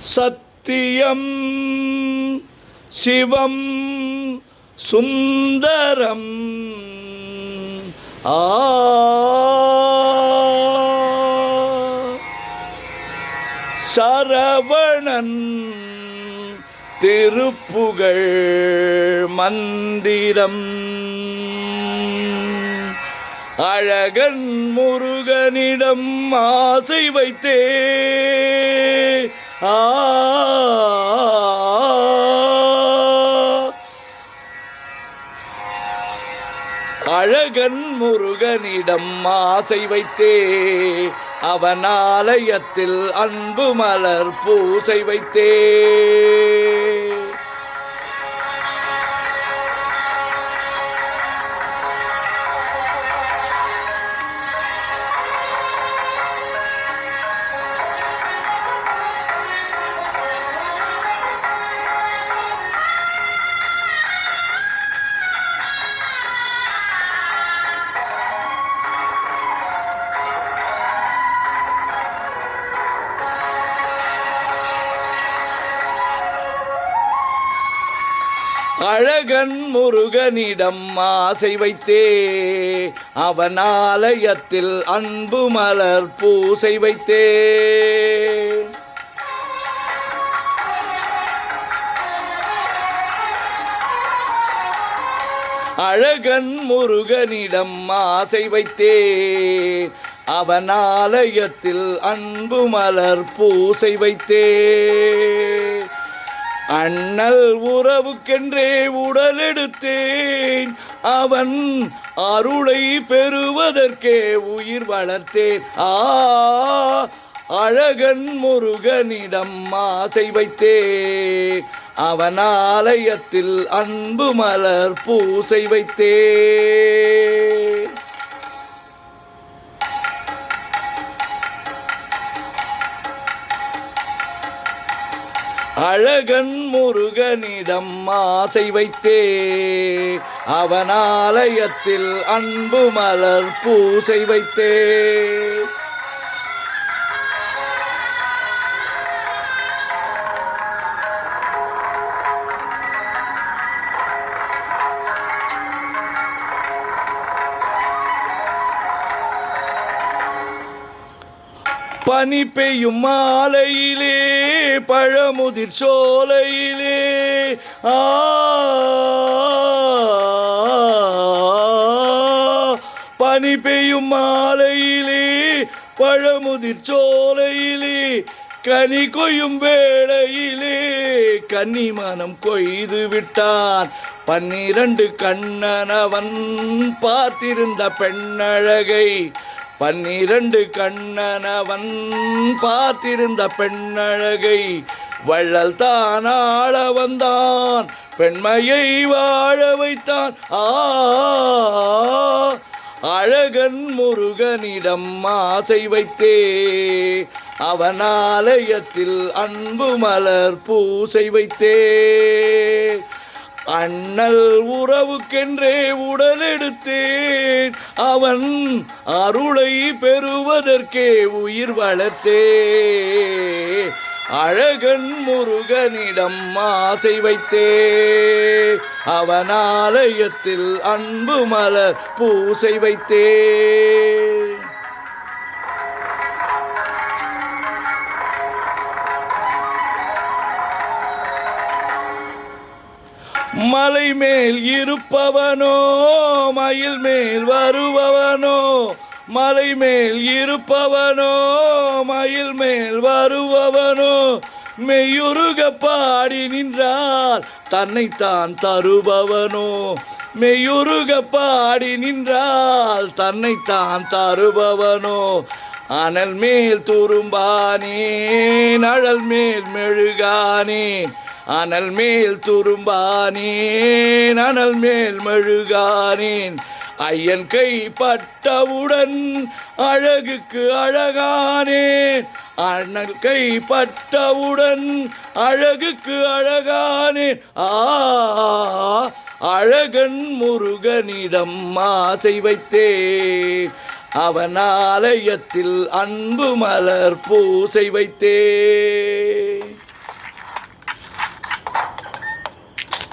சத்தியம் சிவம் சுந்தரம் சரவணன் திருப்புகழ் மந்திரம் அழகன் முருகனிடம் ஆசை வைத்தே அழகன் முருகனிடம் ஆசை வைத்தே அவன் ஆலயத்தில் அன்பு மலர் பூசை வைத்தே அழகன் முருகனிடம் ஆசை வைத்தே அவன் ஆலயத்தில் அன்பு மலர் பூசை வைத்தே அழகன் முருகனிடம் ஆசை வைத்தே அவன் ஆலயத்தில் அன்பு மலர் பூசை வைத்தே அண்ணல் உறவுக்கென்றே உடல் எடுத்தேன் அவன் அருளை பெறுவதற்கே உயிர் வளர்த்தேன் அழகன் முருகனிடம் ஆசை வைத்தேன் அவன் ஆலயத்தில் அன்பு மலர் பூசை வைத்தேன் அழகன் முருகனிடம் ஆசை வைத்தே அவன் ஆலயத்தில் அன்பு மலர் பூசை வைத்தே பனி பெய்யும் மாலையிலே பழமுதிர் சோலையிலே பனி பெய்யும் மாலையிலே பழமுதிர் சோலையிலே கனி கொய்யும் வேளையிலே கன்னி மனம் கொய்து விட்டான் 12 கண்ணனவன் பார்த்திருந்த பெண்ணழகை 12 கண்ணனவன் பார்த்திருந்த பெண்ணழகை வள்ளல் தான் ஆள வந்தான் பெண்மையை வாழ வைத்தான் அழகன் முருகனிடம் ஆசை வைத்தே அவன் ஆலயத்தில் அன்பு மலர் பூசை வைத்தே அண்ணல் உறவுக்கென்றே உடல் எடுத்தேன் அவன் அருளை பெறுவதற்கே உயிர் வளர்த்தே அழகன் முருகனிடம் ஆசை வைத்தே அவன் ஆலயத்தில் அன்பு மலர் பூசை வைத்தே மலை மேல் இருப்பவனோ மயில் மேல் வருபவனோ மலை மேல் இருப்பவனோ மயில் மேல் வருபவனோ மெய்யுருக பாடி நின்றால் தன்னைத்தான் தருபவனோ மெய்யுருக பாடி நின்றால் தன்னைத்தான் தருபவனோ அனல் மேல் துரும்பானேன் அழல் மேல் மெழுகானேன் அனல் மேல் துரும்பானேன் அனல் மேல் மெழுகானேன் ஐயன் கை பட்டவுடன் அழகுக்கு அழகானேன் அண்ணல் கை பட்டவுடன் அழகுக்கு அழகானேன் அழகன் முருகனிடம் ஆசை வைத்தே அவன் ஆலயத்தில் அன்பு மலர் பூசை வைத்தே